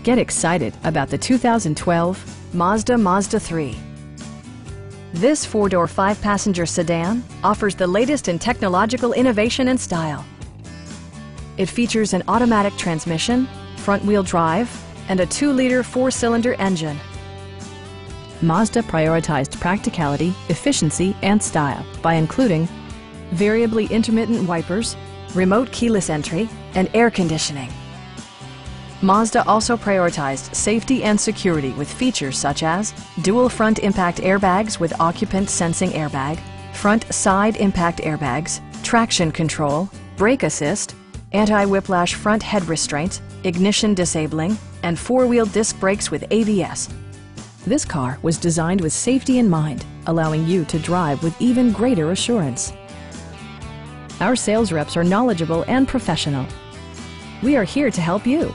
Get excited about the 2012 Mazda 3. This four-door, five-passenger sedan offers the latest in technological innovation and style. It features an automatic transmission, front-wheel drive, and a 2-liter four-cylinder engine. Mazda prioritized practicality, efficiency, and style by including variably intermittent wipers, remote keyless entry, and air conditioning. Mazda also prioritized safety and security with features such as dual front impact airbags with occupant sensing airbag, front side impact airbags, traction control, brake assist, anti-whiplash front head restraints, ignition disabling, and four-wheel disc brakes with ABS. This car was designed with safety in mind, allowing you to drive with even greater assurance. Our sales reps are knowledgeable and professional. We are here to help you.